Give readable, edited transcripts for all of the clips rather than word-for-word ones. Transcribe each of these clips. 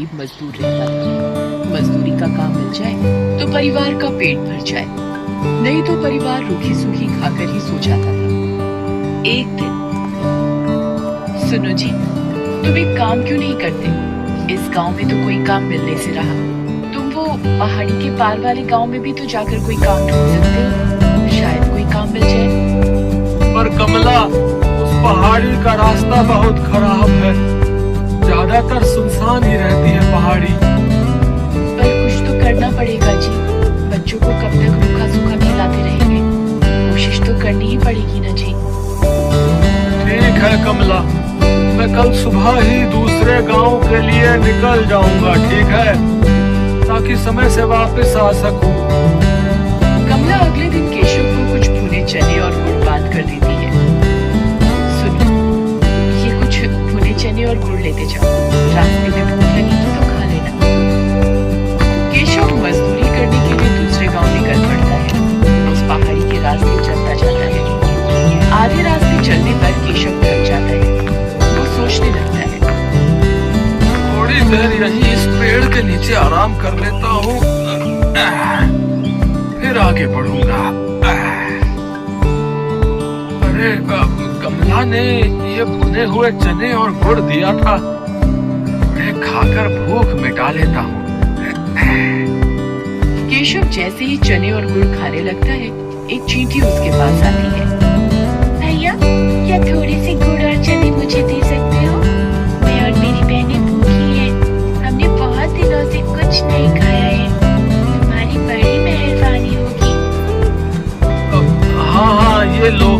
गरीब मजदूर रहता था। मजदूरी का काम मिल जाए तो परिवार का पेट भर जाए, नहीं तो परिवार रूखी सूखी खाकर ही सो जाता था। एक दिन, सुनो जी, तुम एक काम क्यों नहीं करते? इस गांव में तो कोई काम मिलने से रहा। तुम वो पहाड़ी के पार वाले गांव में भी तो जाकर कोई काम ढूंढ सकते हो, शायद कोई काम मिल जाए। पर कमला, उस पहाड़ी का रास्ता बहुत खराब है, ज्यादातर सुनसान ही रहती है पहाड़ी। पर कुछ तो करना पड़ेगा जी, बच्चों को कब तक रूखा सूखा खिलाते रहेंगे? कोशिश तो करनी ही पड़ेगी ना जी। ठीक है कमला, मैं कल सुबह ही दूसरे गांव के लिए निकल जाऊंगा, ठीक है, ताकि समय से वापस आ सकूं। कमला अगले दिन केशव को कुछ भुने चने और गुड़ बांध कर देती है। सुनो, ये कुछ भुने चने और गुड़ लेते जाओ, रास्ते में भूख लगेगी तो खा लेना। केशव मजदूरी करने के लिए दूसरे गांव निकल पड़ता है। उस पहाड़ी के रास्ते चलता जाता है। आधे रास्ते चलने पर केशव थक जाता है। वो सोचने लगता है, थोड़ी देर यहीं इस पेड़ के नीचे आराम कर लेता हूँ, फिर आगे बढ़ूंगा। अरे कमला ने ये भुने हुए चने और गुड़ दिया था, उन्हें खाकर भूख मिटा लेता हूँ। केशव जैसे ही चने और गुड़ खाने लगता है, एक चींटी उसके पास आती है। भैया, क्या थोड़ी सी गुड़ और चने मुझे दे सकते हो? मैं और मेरी बहनें भूखी हैं। हमने बहुत दिनों से कुछ नहीं खाया है। तुम्हारी बड़ी मेहरबानी होगी। हाँ, ये लो,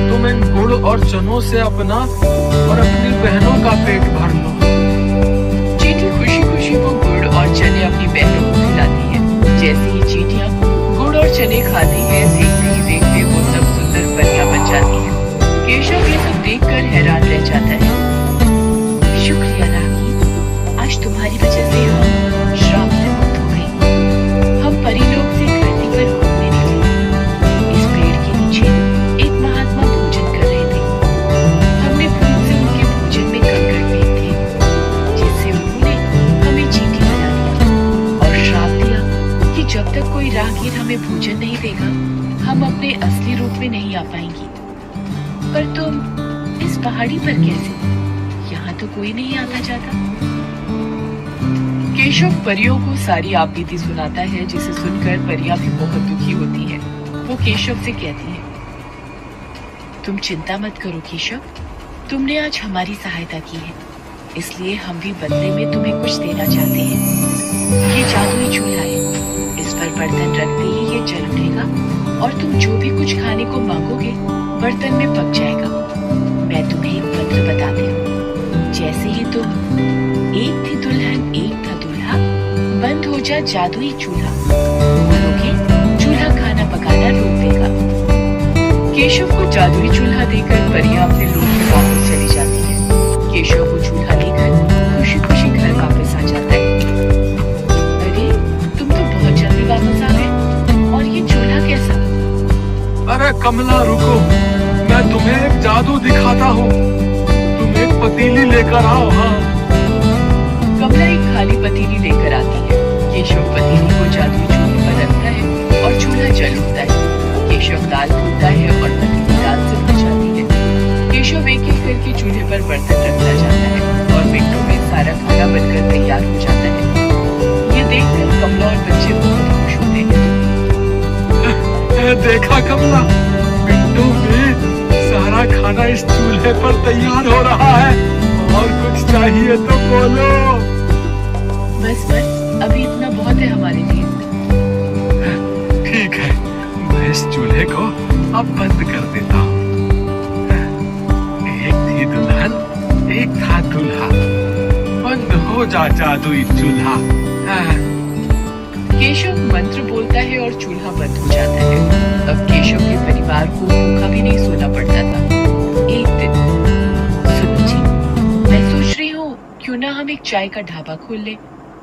तुम इन गुड़ और चनों से अपना और अपनी बहनों का पेट भर लो। चींटी खुशी खुशी वो गुड़ और चने अपनी बहनों को खिलाती है। जैसे ही चींटियाँ गुड़ और चने खाती है, देखते ही देखते वो सब सुंदर परियां बन जाती है। केशव ये सब देखकर हैरान रह जाता है। शुक्रिया रानी, आज तुम्हारी वजह से हम श्राप से मुक्त हो गए। हम परी लोग से धरती पर घूमने निकले। इस पेड़ के नीचे एक महात्मा भोजन कर रहे थे। हमने भूल से उनके भोजन में कंकड़ फेंक दिए, जिससे उन्होंने हमें चींटी बना दिया और श्राप दिया कि जब तक कोई राहगीर हमें भोजन नहीं देगा, हम अपने असली रूप में नहीं आ पाएंगी। पर तुम इस पहाड़ी पर कैसे? यहाँ तो कोई नहीं आता जाता। केशव परियों को सारी आपबीती सुनाता है, जिसे सुनकर परियां भी बहुत दुखी होती हैं। वो केशव से कहती है, तुम चिंता मत करो केशव, तुमने आज हमारी सहायता की है, इसलिए हम भी बदले में तुम्हें कुछ देना चाहते हैं। ये जादुई चूल्हा है, इस पर बर्तन रखते ही ये जल उठेगा और तुम जो भी कुछ खाने को मांगोगे बर्तन में पक जाएगा। मैं तुम्हें एक मंत्र बताती हूँ। जैसे ही तुम एक थी दुल्हन एक था दूल्हा, बंद हो जा जादुई चूल्हा, बोलोगे चूल्हा खाना पकाना रोक देगा। केशव को जादुई चूल्हा देकर परियां अपने लोक में वापस चली जाती है। केशव को चूल्हा देकर खुशी खुशी घर वापस आ जाता है। अरे, तुम तो बहुत जल्दी वापस आ गए, और ये चूल्हा कैसा? अरे कमला रुको, मैं तुम्हें एक जादू दिखाता हूँ, तुम एक पतीली लेकर आओ। हाँ, कमला एक खाली पतीली लेकर आती है। केशव पतीली को जादुई चूल्हे पर रखता है और चूल्हा जल उठता है। केशव दाल भूनता है और पतीली दाल से भर जाती है। केशव एक एक करके चूल्हे पर बर्तन रखता जाता है और मिनटों में सारा खाना बनकर तैयार हो जाता है। ये देखकर कमला और बच्चे बहुत खुश होते हैं। देखा कमला, मिनटों में सारा खाना इस चूल्हे पर तैयार हो रहा है। और कुछ चाहिए तो बोलो। बस अभी इतना बहुत है हमारे लिए। ठीक है, मैं इस चूल्हे को अब बंद कर देता हूँ। एक थी दुल्हन एक था दूल्हा, बंद हो जा जादुई चूल्हा। केशव मंत्र बोलता है और चूल्हा बंद हो जाता है। अब केशव के परिवार को भूखा भी नहीं सोना पड़ता था। एक दिन, सुनो जी, मैं सोच रही हूँ क्यों ना हम एक चाय का ढाबा खोल ले।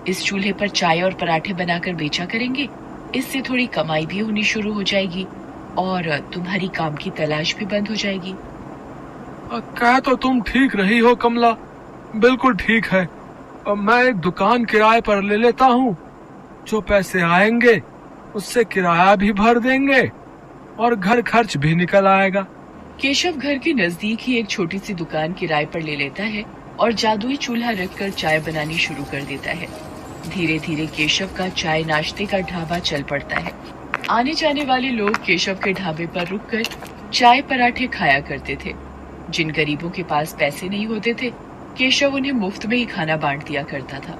इस चूल्हे पर चाय और पराठे बनाकर बेचा करेंगे। इससे थोड़ी कमाई भी होनी शुरू हो जाएगी और तुम्हारी काम की तलाश भी बंद हो जाएगी। कह तो तुम ठीक रही हो कमला, बिल्कुल ठीक है। मैं एक दुकान किराए पर ले लेता हूँ। जो पैसे आएंगे उससे किराया भी भर देंगे और घर खर्च भी निकल आएगा। केशव घर के नजदीक ही एक छोटी सी दुकान किराए पर ले लेता है और जादुई चूल्हा रखकर चाय बनानी शुरू कर देता है। धीरे धीरे केशव का चाय नाश्ते का ढाबा चल पड़ता है। आने जाने वाले लोग केशव के ढाबे पर रुककर चाय पराठे खाया करते थे। जिन गरीबों के पास पैसे नहीं होते थे, केशव उन्हें मुफ्त में ही खाना बांट दिया करता था।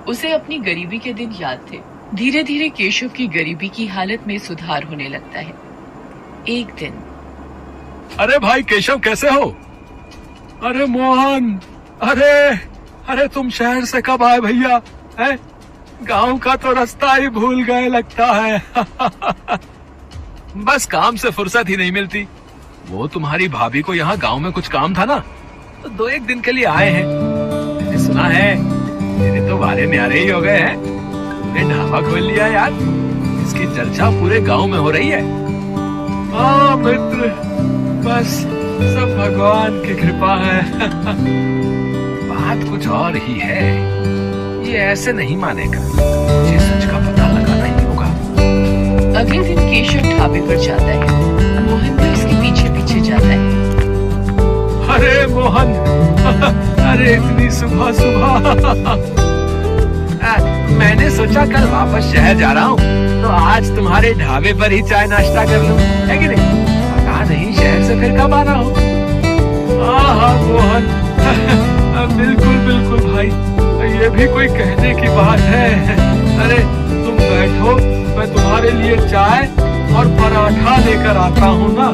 उसे अपनी गरीबी के दिन याद थे। धीरे धीरे केशव की गरीबी की हालत में सुधार होने लगता है। एक दिन, अरे भाई केशव, कैसे हो? अरे मोहन, अरे तुम शहर से कब आए भैया? हैं? गांव का तो रास्ता ही भूल गए लगता है। बस काम से फुर्सत ही नहीं मिलती। वो तुम्हारी भाभी को यहाँ गांव में कुछ काम था ना, तो 2-1 दिन के लिए आए हैं। मैंने सुना है तेरे तो बारे न्यारे ही हो गए हैं। तूने ढाबा खोल लिया यार, इसकी चर्चा पूरे गांव में हो रही है। हाँ मित्र, बस सब भगवान की कृपा है। बात कुछ और ही है, ये ऐसे नहीं मानेगा। मुझे सच का पता लगाना ही होगा। अगले दिन केशव ढाबे पर जाता है। मोहन भी उसके पीछे पीछे जाता है। अरे मोहन, अरे इतनी सुबह सुबह। मैंने सोचा कल वापस शहर जा रहा हूँ, तो आज तुम्हारे ढाबे पर ही चाय नाश्ता कर लूं, है कि नहीं? पता नहीं शहर से फिर कब आना हो। हाँ मोहन, बिल्कुल बिल्कुल भाई, ये भी कोई कहने की बात है। अरे तुम बैठो, मैं तुम्हारे लिए चाय और पराठा लेकर आता हूँ ना।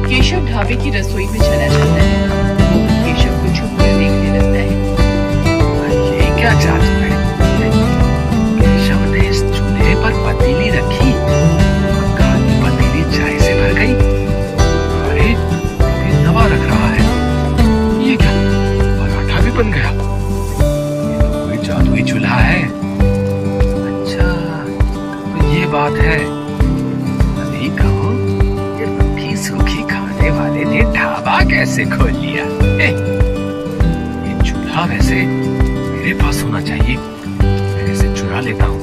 केशव ढाबे की रसोई में चला जाता है। मोहन केशव को छुप कर देखने लगता है। ये क्या जादू है? केशव ने इस चूल्हे पर पतीली रखी, खाली पतीली चाय से भर गई। अरे ये तवा रख रहा है, ये क्या पराठा भी बन गया? ये तो कोई जादुई चूल्हा है। अच्छा, तो ये बात है। अभी कहो, ये रूखी सूखी खाने वाले ने ढाबा कैसे खोल लिया? ये चूल्हा वैसे मेरे पास होना चाहिए, मैं इसे चुरा लेता हूँ।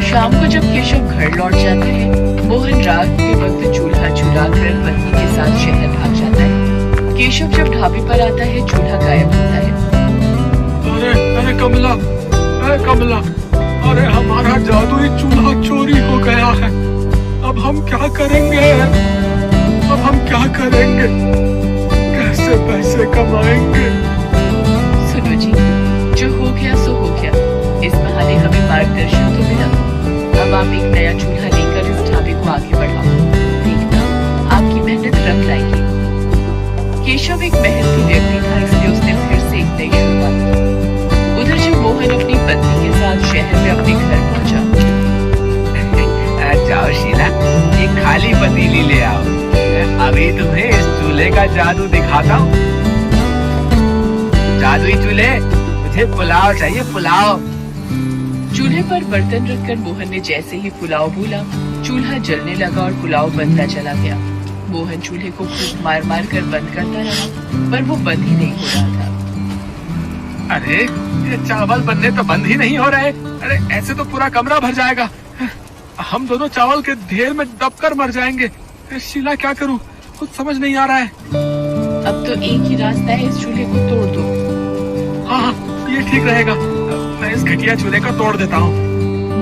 शाम को जब केशव घर लौट जाता है, मोहन रात के वक्त चूल्हा चुरा कर पत्नी के साथ शहर भाग जाता है। केशव जब ढाबे पर आता है, चूल्हा गायब होता है। अरे कमला, अरे हमारा जादुई चूल्हा चोरी हो गया है। अब हम क्या करेंगे? कैसे पैसे कमाएंगे? सुनो जी, जो हो गया सो हो गया। इस बहाने हमें मार्गदर्शन तो मिला। अब आप एक नया चूल्हा लेकर इस ढाबे को आगे बढ़ाओ। देखना, आपकी मेहनत रंग लाएगी। केशव एक मेहनती व्यक्ति था, इसलिए उसने फिर से एक नई शुरुआत की। उधर जब मोहन अपनी पत्नी के साथ शहर में अपने घर पहुंचा। जाओ शीला, ये खाली पतीली ले आओ, अभी तुम्हें इस चूल्हे का जादू दिखाता हूँ। जादुई चूल्हे, मुझे पुलाव चाहिए, पुलाव। चूल्हे पर बर्तन रखकर मोहन ने जैसे ही पुलाव बोला, चूल्हा जलने लगा और पुलाव बनता चला गया। मोहन चूल्हे को खूब मार मार कर बंद करता रहा, पर वो बंद ही नहीं हो रहा था। अरे ये चावल बनने तो बंद ही नहीं हो रहे। अरे ऐसे तो पूरा कमरा भर जाएगा। हम दोनों चावल के ढेर में दबकर मर जाएंगे। शीला, क्या करूं? कुछ समझ नहीं आ रहा है। अब तो एक ही रास्ता है, इस चूल्हे को तोड़ दो। हाँ, ये ठीक रहेगा। मैं इस घटिया चूल्हे को तोड़ देता हूँ।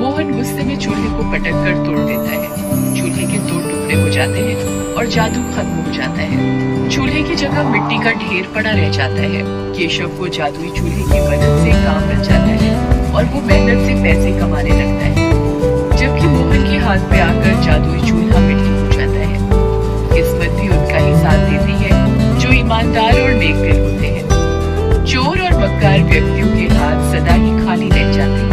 मोहन गुस्से में चूल्हे को पटक कर तोड़ देता है। चूल्हे के 2 टुकड़े हो जाते हैं और जादू खत्म हो जाता है। चूल्हे की जगह मिट्टी का ढेर पड़ा रह जाता है। केशव को जादुई चूल्हे की मदद से काम मिल जाता है और वो मेहनत से पैसे कमाने लगता है, जबकि मोहन के हाथ में आकर जादुई चूल्हा मिट्टी हो जाता है। किस्मत भी उनका ही साथ देती है, जो ईमानदार और नेक दिल होते हैं। चोर और मक्कार व्यक्तियों के हाथ सदा ही खाली रह जाते हैं।